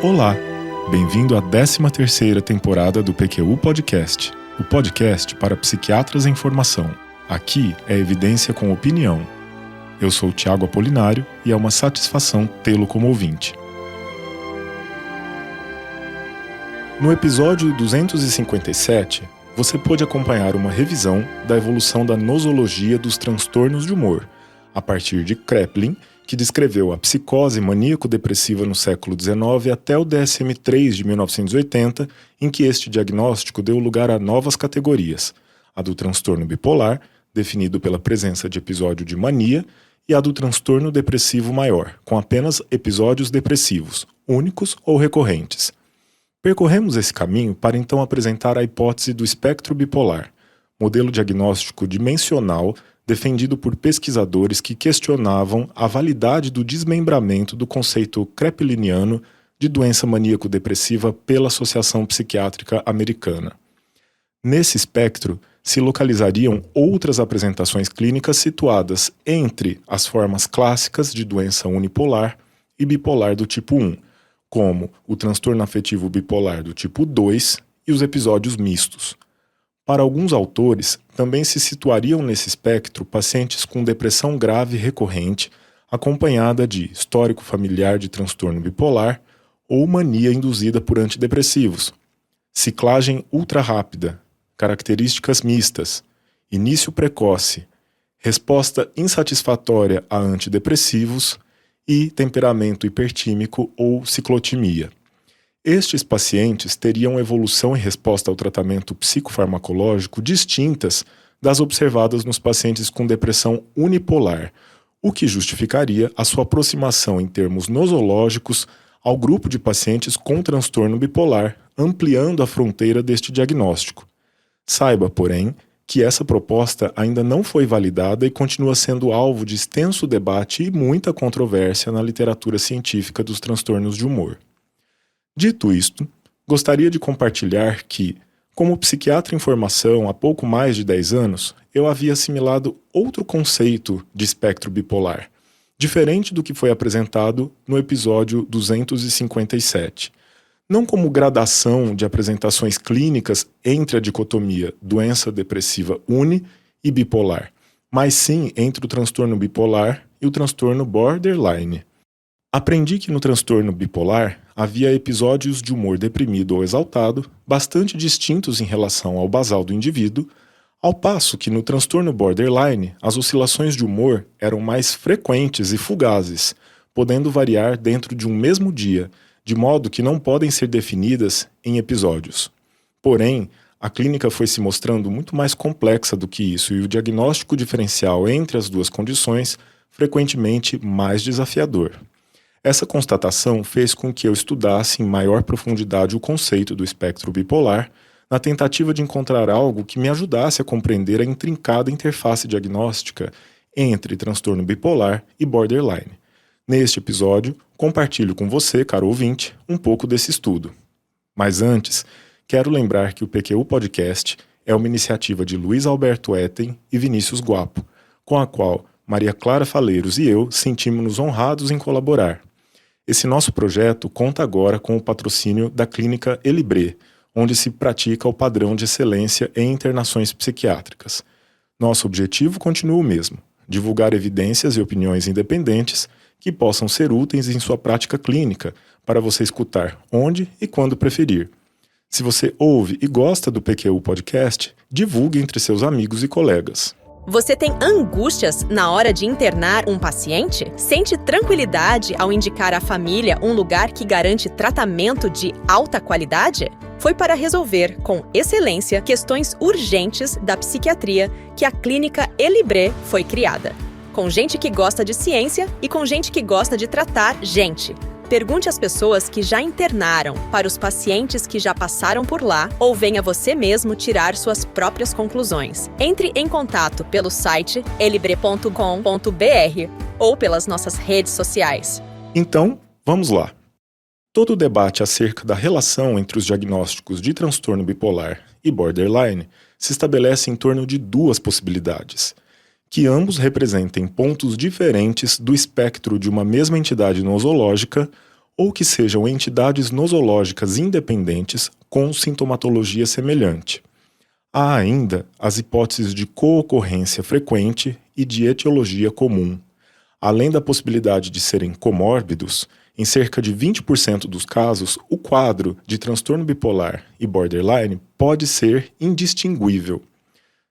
Olá, bem-vindo à 13ª temporada do PQU Podcast, o podcast para psiquiatras em formação. Aqui é evidência com opinião. Eu sou o Thiago Apolinário e é uma satisfação tê-lo como ouvinte. No episódio 257, você pôde acompanhar uma revisão da evolução da nosologia dos transtornos de humor, a partir de Kraepelin, que descreveu a psicose maníaco-depressiva no século XIX até o DSM-3 de 1980, em que este diagnóstico deu lugar a novas categorias, a do transtorno bipolar, definido pela presença de episódio de mania, e a do transtorno depressivo maior, com apenas episódios depressivos, únicos ou recorrentes. Percorremos esse caminho para então apresentar a hipótese do espectro bipolar, modelo diagnóstico dimensional defendido por pesquisadores que questionavam a validade do desmembramento do conceito kraepeliniano de doença maníaco-depressiva pela Associação Psiquiátrica Americana. Nesse espectro, se localizariam outras apresentações clínicas situadas entre as formas clássicas de doença unipolar e bipolar do tipo 1, como o transtorno afetivo bipolar do tipo 2 e os episódios mistos. Para alguns autores, também se situariam nesse espectro pacientes com depressão grave recorrente, acompanhada de histórico familiar de transtorno bipolar ou mania induzida por antidepressivos, ciclagem ultra-rápida, características mistas, início precoce, resposta insatisfatória a antidepressivos e temperamento hipertímico ou ciclotimia. Estes pacientes teriam evolução e resposta ao tratamento psicofarmacológico distintas das observadas nos pacientes com depressão unipolar, o que justificaria a sua aproximação em termos nosológicos ao grupo de pacientes com transtorno bipolar, ampliando a fronteira deste diagnóstico. Saiba, porém, que essa proposta ainda não foi validada e continua sendo alvo de extenso debate e muita controvérsia na literatura científica dos transtornos de humor. Dito isto, gostaria de compartilhar que, como psiquiatra em formação há pouco mais de 10 anos, eu havia assimilado outro conceito de espectro bipolar, diferente do que foi apresentado no episódio 257. Não como gradação de apresentações clínicas entre a dicotomia doença depressiva uni e bipolar, mas sim entre o transtorno bipolar e o transtorno borderline. Aprendi que no transtorno bipolar havia episódios de humor deprimido ou exaltado, bastante distintos em relação ao basal do indivíduo, ao passo que no transtorno borderline as oscilações de humor eram mais frequentes e fugazes, podendo variar dentro de um mesmo dia, de modo que não podem ser definidas em episódios. Porém, a clínica foi se mostrando muito mais complexa do que isso e o diagnóstico diferencial entre as duas condições frequentemente mais desafiador. Essa constatação fez com que eu estudasse em maior profundidade o conceito do espectro bipolar, na tentativa de encontrar algo que me ajudasse a compreender a intrincada interface diagnóstica entre transtorno bipolar e borderline. Neste episódio, compartilho com você, caro ouvinte, um pouco desse estudo. Mas antes, quero lembrar que o PQU Podcast é uma iniciativa de Luiz Alberto Etten e Vinícius Guapo, com a qual Maria Clara Faleiros e eu sentimos-nos honrados em colaborar. Esse nosso projeto conta agora com o patrocínio da Clínica Elibre, onde se pratica o padrão de excelência em internações psiquiátricas. Nosso objetivo continua o mesmo: divulgar evidências e opiniões independentes que possam ser úteis em sua prática clínica para você escutar onde e quando preferir. Se você ouve e gosta do PQU Podcast, divulgue entre seus amigos e colegas. Você tem angústias na hora de internar um paciente? Sente tranquilidade ao indicar à família um lugar que garante tratamento de alta qualidade? Foi para resolver, com excelência, questões urgentes da psiquiatria que a Clínica Elibre foi criada. Com gente que gosta de ciência e com gente que gosta de tratar gente. Pergunte às pessoas que já internaram, para os pacientes que já passaram por lá, ou venha você mesmo tirar suas próprias conclusões. Entre em contato pelo site elibre.com.br ou pelas nossas redes sociais. Então, vamos lá. Todo o debate acerca da relação entre os diagnósticos de transtorno bipolar e borderline se estabelece em torno de duas possibilidades: que ambos representem pontos diferentes do espectro de uma mesma entidade nosológica ou que sejam entidades nosológicas independentes com sintomatologia semelhante. Há ainda as hipóteses de coocorrência frequente e de etiologia comum. Além da possibilidade de serem comórbidos, em cerca de 20% dos casos, o quadro de transtorno bipolar e borderline pode ser indistinguível.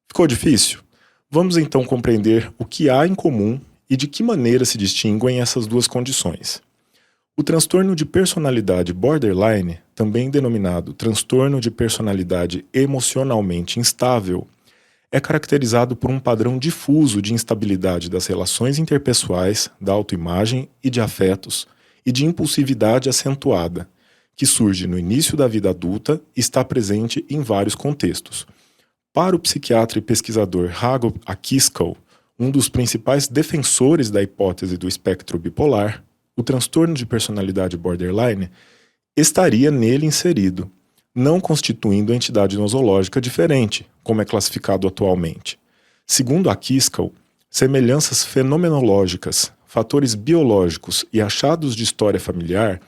Ficou difícil? Vamos então compreender o que há em comum e de que maneira se distinguem essas duas condições. O transtorno de personalidade borderline, também denominado transtorno de personalidade emocionalmente instável, é caracterizado por um padrão difuso de instabilidade das relações interpessoais, da autoimagem e de afetos, e de impulsividade acentuada, que surge no início da vida adulta e está presente em vários contextos. Para o psiquiatra e pesquisador Hago Akiskal, um dos principais defensores da hipótese do espectro bipolar, o transtorno de personalidade borderline estaria nele inserido, não constituindo entidade nosológica diferente, como é classificado atualmente. Segundo Akiskal, semelhanças fenomenológicas, fatores biológicos e achados de história familiar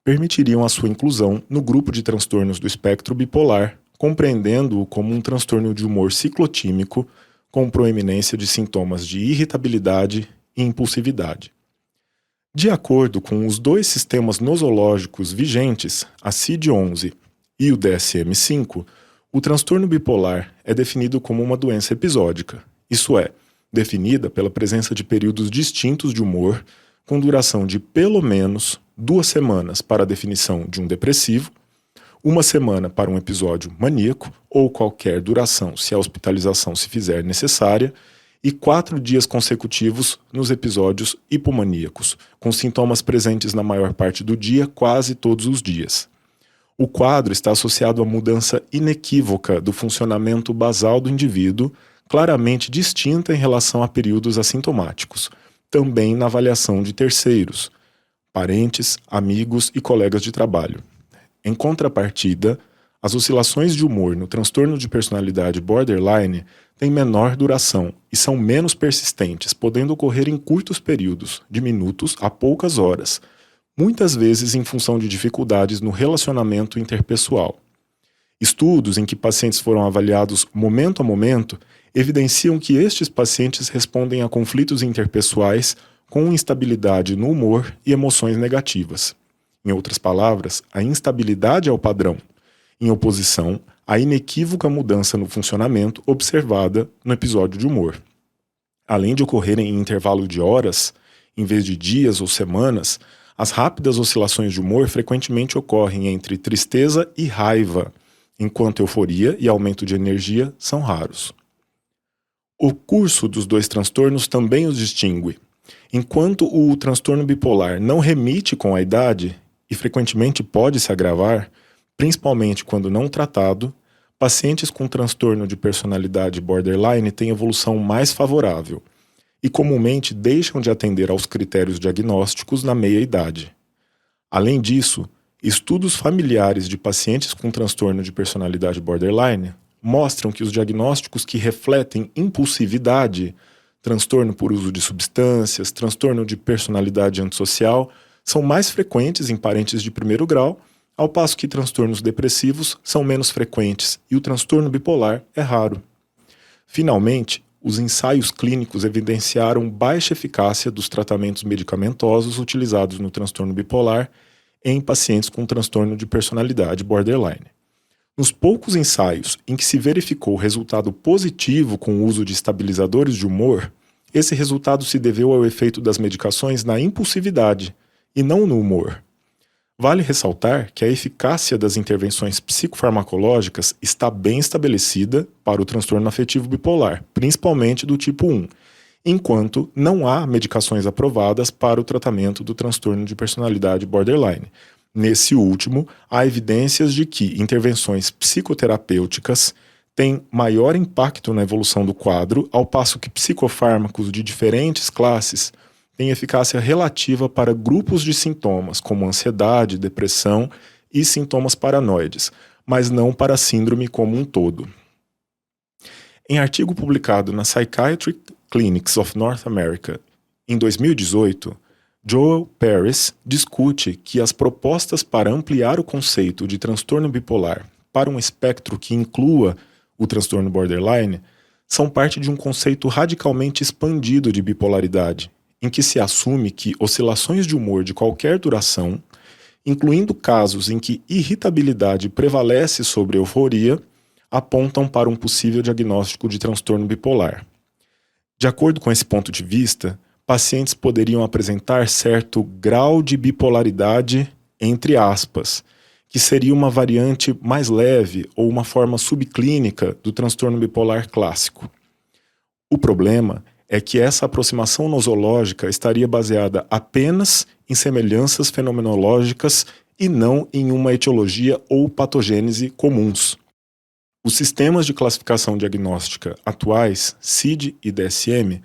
permitiriam a sua inclusão no grupo de transtornos do espectro bipolar, compreendendo-o como um transtorno de humor ciclotímico com proeminência de sintomas de irritabilidade e impulsividade. De acordo com os dois sistemas nosológicos vigentes, a CID-11 e o DSM-5, o transtorno bipolar é definido como uma doença episódica, isso é, definida pela presença de períodos distintos de humor, com duração de pelo menos 2 semanas para a definição de um depressivo, 1 semana para um episódio maníaco, ou qualquer duração se a hospitalização se fizer necessária, e 4 dias consecutivos nos episódios hipomaníacos, com sintomas presentes na maior parte do dia, quase todos os dias. O quadro está associado à mudança inequívoca do funcionamento basal do indivíduo, claramente distinta em relação a períodos assintomáticos, também na avaliação de terceiros, parentes, amigos e colegas de trabalho. Em contrapartida, as oscilações de humor no transtorno de personalidade borderline têm menor duração e são menos persistentes, podendo ocorrer em curtos períodos, de minutos a poucas horas, muitas vezes em função de dificuldades no relacionamento interpessoal. Estudos em que pacientes foram avaliados momento a momento evidenciam que estes pacientes respondem a conflitos interpessoais com instabilidade no humor e emoções negativas. Em outras palavras, a instabilidade é o padrão, em oposição à inequívoca mudança no funcionamento observada no episódio de humor. Além de ocorrerem em intervalo de horas, em vez de dias ou semanas, as rápidas oscilações de humor frequentemente ocorrem entre tristeza e raiva, enquanto euforia e aumento de energia são raros. O curso dos dois transtornos também os distingue. Enquanto o transtorno bipolar não remite com a idade e frequentemente pode se agravar, principalmente quando não tratado, pacientes com transtorno de personalidade borderline têm evolução mais favorável e comumente deixam de atender aos critérios diagnósticos na meia-idade. Além disso, estudos familiares de pacientes com transtorno de personalidade borderline mostram que os diagnósticos que refletem impulsividade, transtorno por uso de substâncias, transtorno de personalidade antissocial, são mais frequentes em parentes de primeiro grau, ao passo que transtornos depressivos são menos frequentes e o transtorno bipolar é raro. Finalmente, os ensaios clínicos evidenciaram baixa eficácia dos tratamentos medicamentosos utilizados no transtorno bipolar em pacientes com transtorno de personalidade borderline. Nos poucos ensaios em que se verificou resultado positivo com o uso de estabilizadores de humor, esse resultado se deveu ao efeito das medicações na impulsividade e não no humor. Vale ressaltar que a eficácia das intervenções psicofarmacológicas está bem estabelecida para o transtorno afetivo bipolar, principalmente do tipo 1, enquanto não há medicações aprovadas para o tratamento do transtorno de personalidade borderline. Nesse último, há evidências de que intervenções psicoterapêuticas têm maior impacto na evolução do quadro, ao passo que psicofármacos de diferentes classes têm eficácia relativa para grupos de sintomas, como ansiedade, depressão e sintomas paranoides, mas não para a síndrome como um todo. Em artigo publicado na Psychiatric Clinics of North America, em 2018, Joel Paris discute que as propostas para ampliar o conceito de transtorno bipolar para um espectro que inclua o transtorno borderline são parte de um conceito radicalmente expandido de bipolaridade, em que se assume que oscilações de humor de qualquer duração, incluindo casos em que irritabilidade prevalece sobre euforia, apontam para um possível diagnóstico de transtorno bipolar. De acordo com esse ponto de vista, pacientes poderiam apresentar certo grau de bipolaridade, entre aspas, que seria uma variante mais leve ou uma forma subclínica do transtorno bipolar clássico. O problema é que essa aproximação nosológica estaria baseada apenas em semelhanças fenomenológicas e não em uma etiologia ou patogênese comuns. Os sistemas de classificação diagnóstica atuais, CID e DSM,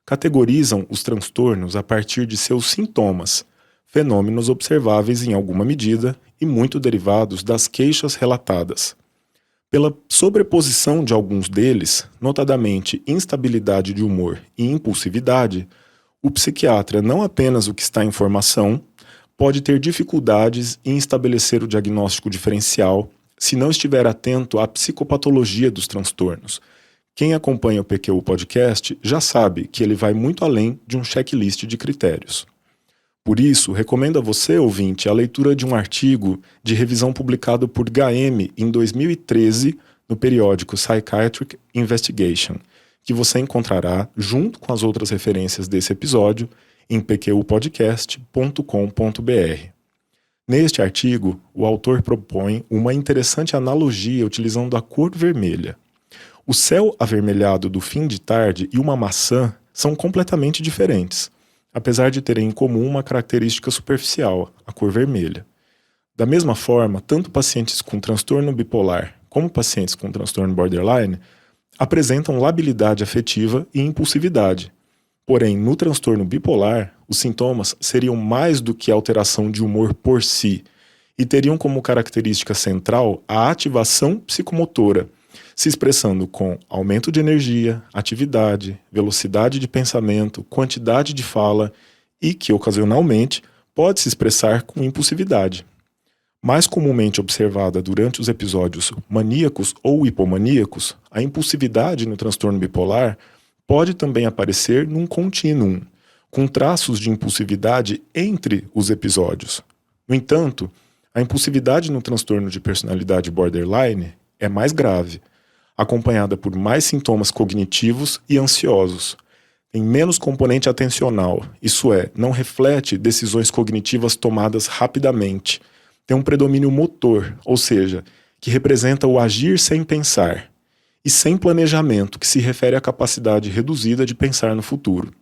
categorizam os transtornos a partir de seus sintomas, fenômenos observáveis em alguma medida e muito derivados das queixas relatadas. Pela sobreposição de alguns deles, notadamente instabilidade de humor e impulsividade, o psiquiatra, não apenas o que está em formação, pode ter dificuldades em estabelecer o diagnóstico diferencial se não estiver atento à psicopatologia dos transtornos. Quem acompanha o PQU Podcast já sabe que ele vai muito além de um checklist de critérios. Por isso, recomendo a você, ouvinte, a leitura de um artigo de revisão publicado por HM em 2013 no periódico Psychiatric Investigation, que você encontrará, junto com as outras referências desse episódio, em pqpodcast.com.br. Neste artigo, o autor propõe uma interessante analogia utilizando a cor vermelha. O céu avermelhado do fim de tarde e uma maçã são completamente diferentes, apesar de terem em comum uma característica superficial, a cor vermelha. Da mesma forma, tanto pacientes com transtorno bipolar como pacientes com transtorno borderline apresentam labilidade afetiva e impulsividade. Porém, no transtorno bipolar, os sintomas seriam mais do que alteração de humor por si e teriam como característica central a ativação psicomotora, se expressando com aumento de energia, atividade, velocidade de pensamento, quantidade de fala e que, ocasionalmente, pode se expressar com impulsividade. Mais comumente observada durante os episódios maníacos ou hipomaníacos, a impulsividade no transtorno bipolar pode também aparecer num contínuo, com traços de impulsividade entre os episódios. No entanto, a impulsividade no transtorno de personalidade borderline é mais grave, acompanhada por mais sintomas cognitivos e ansiosos. Tem menos componente atencional, isso é, não reflete decisões cognitivas tomadas rapidamente. Tem um predomínio motor, ou seja, que representa o agir sem pensar, e sem planejamento, que se refere à capacidade reduzida de pensar no futuro.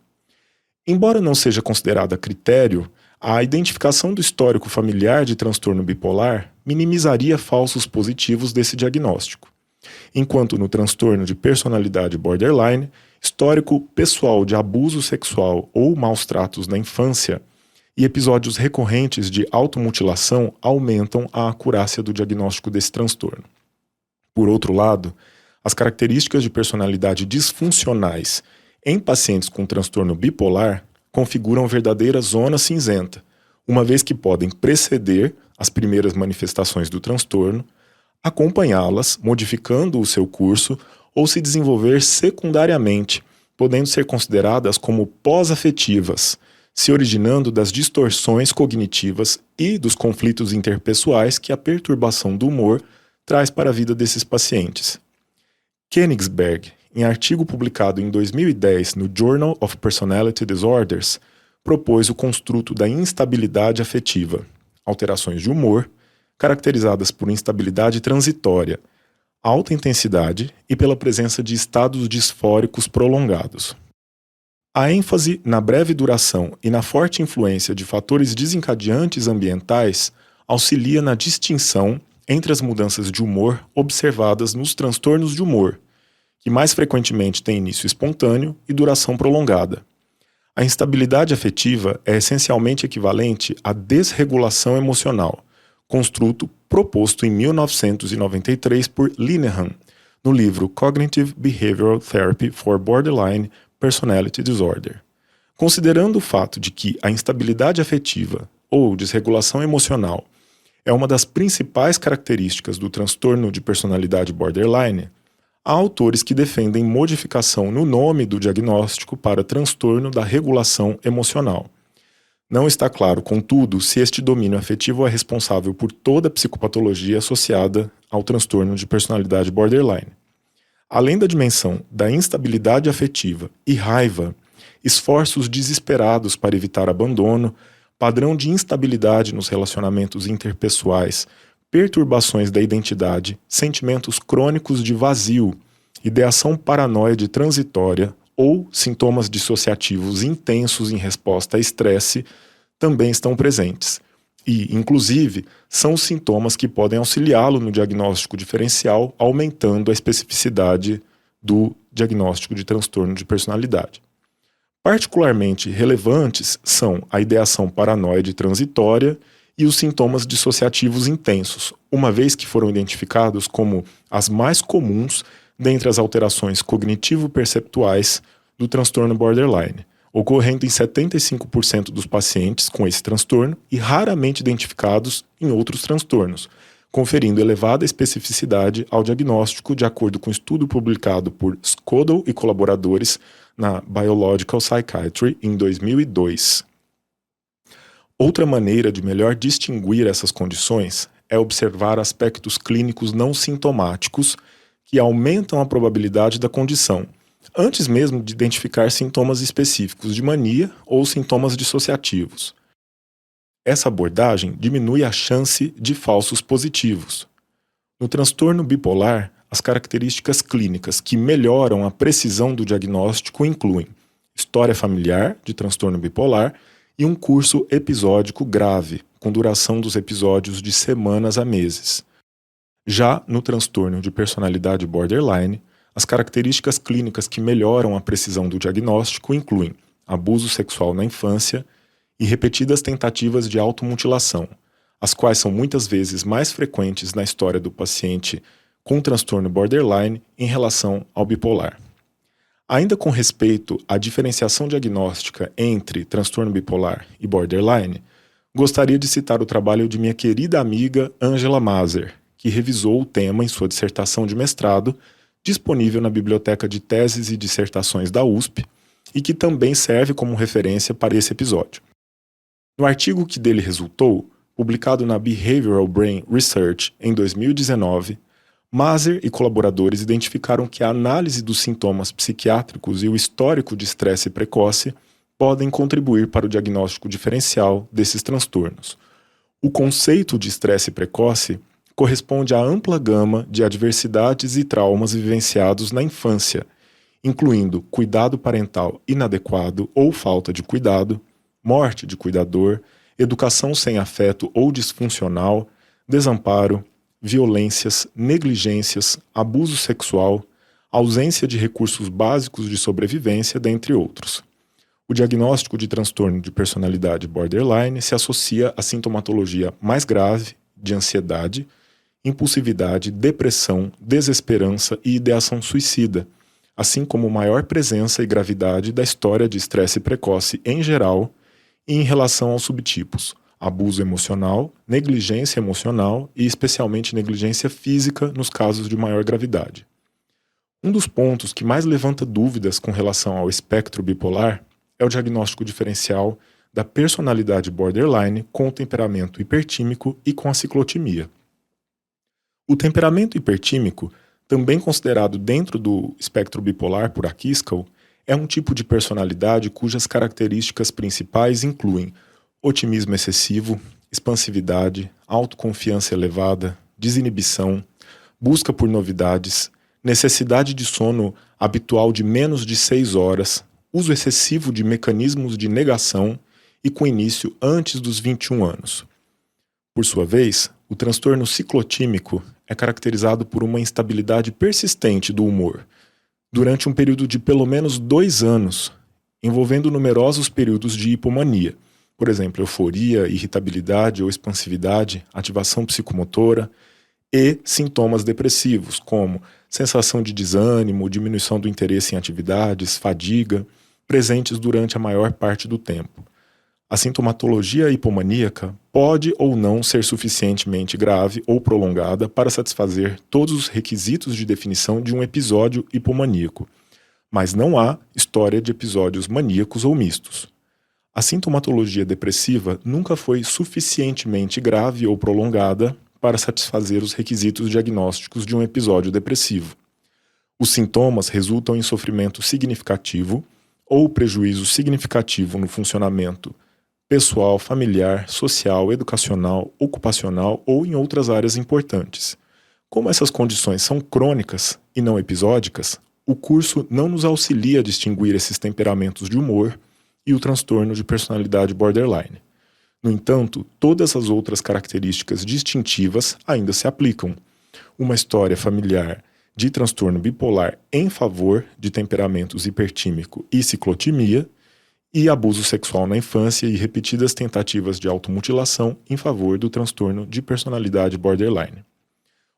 Embora não seja considerada critério, a identificação do histórico familiar de transtorno bipolar minimizaria falsos positivos desse diagnóstico. Enquanto no transtorno de personalidade borderline, histórico pessoal de abuso sexual ou maus tratos na infância e episódios recorrentes de automutilação aumentam a acurácia do diagnóstico desse transtorno. Por outro lado, as características de personalidade disfuncionais em pacientes com transtorno bipolar configuram verdadeira zona cinzenta, uma vez que podem preceder as primeiras manifestações do transtorno, acompanhá-las, modificando o seu curso, ou se desenvolver secundariamente, podendo ser consideradas como pós-afetivas, se originando das distorções cognitivas e dos conflitos interpessoais que a perturbação do humor traz para a vida desses pacientes. Königsberg, em artigo publicado em 2010 no Journal of Personality Disorders, propôs o construto da instabilidade afetiva, alterações de humor, caracterizadas por instabilidade transitória, alta intensidade e pela presença de estados disfóricos prolongados. A ênfase na breve duração e na forte influência de fatores desencadeantes ambientais auxilia na distinção entre as mudanças de humor observadas nos transtornos de humor, que mais frequentemente têm início espontâneo e duração prolongada. A instabilidade afetiva é essencialmente equivalente à desregulação emocional, construto proposto em 1993 por Linehan, no livro Cognitive Behavioral Therapy for Borderline Personality Disorder. Considerando o fato de que a instabilidade afetiva ou desregulação emocional é uma das principais características do transtorno de personalidade borderline, há autores que defendem modificação no nome do diagnóstico para transtorno da regulação emocional. Não está claro, contudo, se este domínio afetivo é responsável por toda a psicopatologia associada ao transtorno de personalidade borderline. Além da dimensão da instabilidade afetiva e raiva, esforços desesperados para evitar abandono, padrão de instabilidade nos relacionamentos interpessoais, perturbações da identidade, sentimentos crônicos de vazio, ideação paranoide transitória ou sintomas dissociativos intensos em resposta a estresse também estão presentes. E, inclusive, são os sintomas que podem auxiliá-lo no diagnóstico diferencial, aumentando a especificidade do diagnóstico de transtorno de personalidade. Particularmente relevantes são a ideação paranoide transitória e os sintomas dissociativos intensos, uma vez que foram identificados como as mais comuns dentre as alterações cognitivo-perceptuais do transtorno borderline, ocorrendo em 75% dos pacientes com esse transtorno e raramente identificados em outros transtornos, conferindo elevada especificidade ao diagnóstico de acordo com estudo publicado por Skodol e colaboradores na Biological Psychiatry em 2002. Outra maneira de melhor distinguir essas condições é observar aspectos clínicos não sintomáticos que aumentam a probabilidade da condição, antes mesmo de identificar sintomas específicos de mania ou sintomas dissociativos. Essa abordagem diminui a chance de falsos positivos. No transtorno bipolar, as características clínicas que melhoram a precisão do diagnóstico incluem história familiar de transtorno bipolar e um curso episódico grave, com duração dos episódios de semanas a meses. Já no transtorno de personalidade borderline, as características clínicas que melhoram a precisão do diagnóstico incluem abuso sexual na infância e repetidas tentativas de automutilação, as quais são muitas vezes mais frequentes na história do paciente com transtorno borderline em relação ao bipolar. Ainda com respeito à diferenciação diagnóstica entre transtorno bipolar e borderline, gostaria de citar o trabalho de minha querida amiga Angela Maser, que revisou o tema em sua dissertação de mestrado, disponível na Biblioteca de Teses e Dissertações da USP, e que também serve como referência para esse episódio. No artigo que dele resultou, publicado na Behavioral Brain Research em 2019, Maser e colaboradores identificaram que a análise dos sintomas psiquiátricos e o histórico de estresse precoce podem contribuir para o diagnóstico diferencial desses transtornos. O conceito de estresse precoce corresponde à ampla gama de adversidades e traumas vivenciados na infância, incluindo cuidado parental inadequado ou falta de cuidado, morte de cuidador, educação sem afeto ou disfuncional, desamparo, violências, negligências, abuso sexual, ausência de recursos básicos de sobrevivência, dentre outros. O diagnóstico de transtorno de personalidade borderline se associa à sintomatologia mais grave de ansiedade, impulsividade, depressão, desesperança e ideação suicida, assim como maior presença e gravidade da história de estresse precoce em geral e em relação aos subtipos abuso emocional, negligência emocional e especialmente negligência física nos casos de maior gravidade. Um dos pontos que mais levanta dúvidas com relação ao espectro bipolar é o diagnóstico diferencial da personalidade borderline com o temperamento hipertímico e com a ciclotimia. O temperamento hipertímico, também considerado dentro do espectro bipolar por Akiskel, é um tipo de personalidade cujas características principais incluem otimismo excessivo, expansividade, autoconfiança elevada, desinibição, busca por novidades, necessidade de sono habitual de menos de 6 horas, uso excessivo de mecanismos de negação e com início antes dos 21 anos. Por sua vez, o transtorno ciclotímico é caracterizado por uma instabilidade persistente do humor, durante um período de pelo menos 2 anos, envolvendo numerosos períodos de hipomania, por exemplo, euforia, irritabilidade ou expansividade, ativação psicomotora e sintomas depressivos, como sensação de desânimo, diminuição do interesse em atividades, fadiga, presentes durante a maior parte do tempo. A sintomatologia hipomaníaca pode ou não ser suficientemente grave ou prolongada para satisfazer todos os requisitos de definição de um episódio hipomaníaco, mas não há história de episódios maníacos ou mistos. A sintomatologia depressiva nunca foi suficientemente grave ou prolongada para satisfazer os requisitos diagnósticos de um episódio depressivo. Os sintomas resultam em sofrimento significativo ou prejuízo significativo no funcionamento pessoal, familiar, social, educacional, ocupacional ou em outras áreas importantes. Como essas condições são crônicas e não episódicas, o curso não nos auxilia a distinguir esses temperamentos de humor e o transtorno de personalidade borderline. No entanto, todas as outras características distintivas ainda se aplicam. Uma história familiar de transtorno bipolar em favor de temperamentos hipertímico e ciclotimia, e abuso sexual na infância e repetidas tentativas de automutilação em favor do transtorno de personalidade borderline.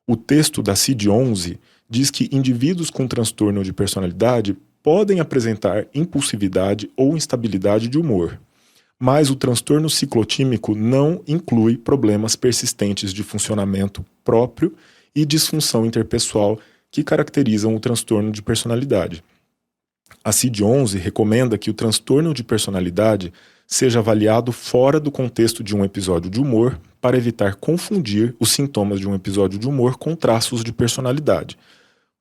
O texto da CID-11 diz que indivíduos com transtorno de personalidade podem apresentar impulsividade ou instabilidade de humor, mas o transtorno ciclotímico não inclui problemas persistentes de funcionamento próprio e disfunção interpessoal que caracterizam o transtorno de personalidade. A CID-11 recomenda que o transtorno de personalidade seja avaliado fora do contexto de um episódio de humor para evitar confundir os sintomas de um episódio de humor com traços de personalidade.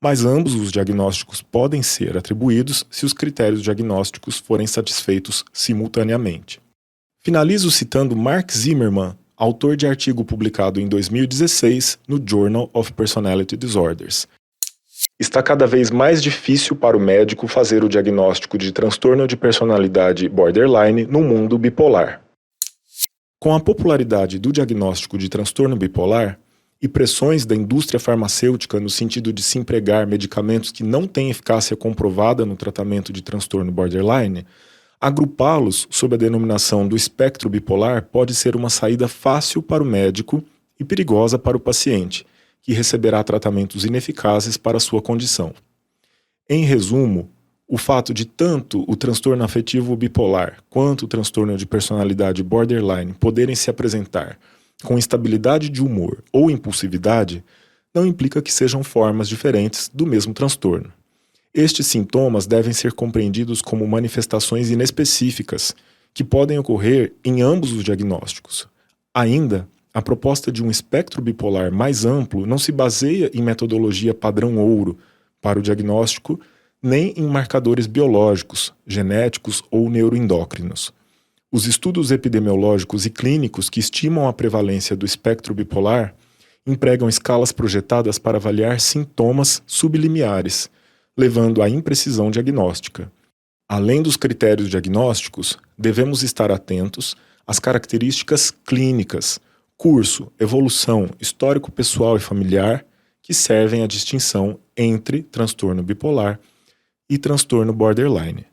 Mas ambos os diagnósticos podem ser atribuídos se os critérios diagnósticos forem satisfeitos simultaneamente. Finalizo citando Mark Zimmerman, autor de artigo publicado em 2016 no Journal of Personality Disorders. Está cada vez mais difícil para o médico fazer o diagnóstico de transtorno de personalidade borderline no mundo bipolar. Com a popularidade do diagnóstico de transtorno bipolar e pressões da indústria farmacêutica no sentido de se empregar medicamentos que não têm eficácia comprovada no tratamento de transtorno borderline, agrupá-los sob a denominação do espectro bipolar pode ser uma saída fácil para o médico e perigosa para o paciente, que receberá tratamentos ineficazes para sua condição. Em resumo, o fato de tanto o transtorno afetivo bipolar quanto o transtorno de personalidade borderline poderem se apresentar com instabilidade de humor ou impulsividade não implica que sejam formas diferentes do mesmo transtorno. Estes sintomas devem ser compreendidos como manifestações inespecíficas que podem ocorrer em ambos os diagnósticos. Ainda, a proposta de um espectro bipolar mais amplo não se baseia em metodologia padrão ouro para o diagnóstico, nem em marcadores biológicos, genéticos ou neuroendócrinos. Os estudos epidemiológicos e clínicos que estimam a prevalência do espectro bipolar empregam escalas projetadas para avaliar sintomas sublimiares, levando à imprecisão diagnóstica. Além dos critérios diagnósticos, devemos estar atentos às características clínicas, curso, evolução, histórico pessoal e familiar que servem à distinção entre transtorno bipolar e transtorno borderline.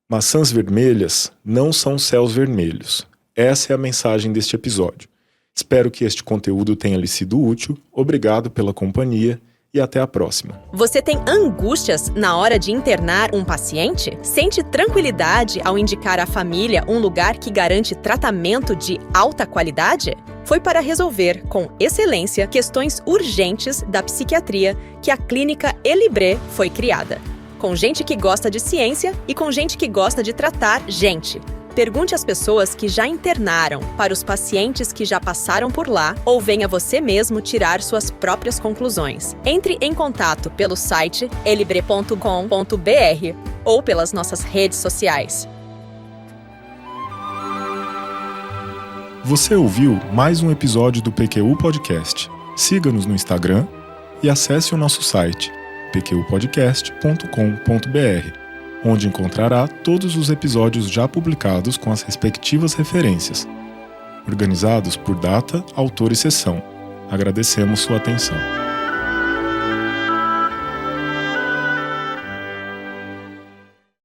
Maçãs vermelhas não são céus vermelhos. Essa é a mensagem deste episódio. Espero que este conteúdo tenha lhe sido útil. Obrigado pela companhia e até a próxima. Você tem angústias na hora de internar um paciente? Sente tranquilidade ao indicar à família um lugar que garante tratamento de alta qualidade? Foi para resolver, com excelência, questões urgentes da psiquiatria que a clínica Elibre foi criada. Com gente que gosta de ciência e com gente que gosta de tratar gente. Pergunte às pessoas que já internaram, para os pacientes que já passaram por lá, ou venha você mesmo tirar suas próprias conclusões. Entre em contato pelo site elibre.com.br ou pelas nossas redes sociais. Você ouviu mais um episódio do PQU Podcast. Siga-nos no Instagram e acesse o nosso site pqpodcast.com.br, onde encontrará todos os episódios já publicados com as respectivas referências, organizados por data, autor e sessão. Agradecemos sua atenção.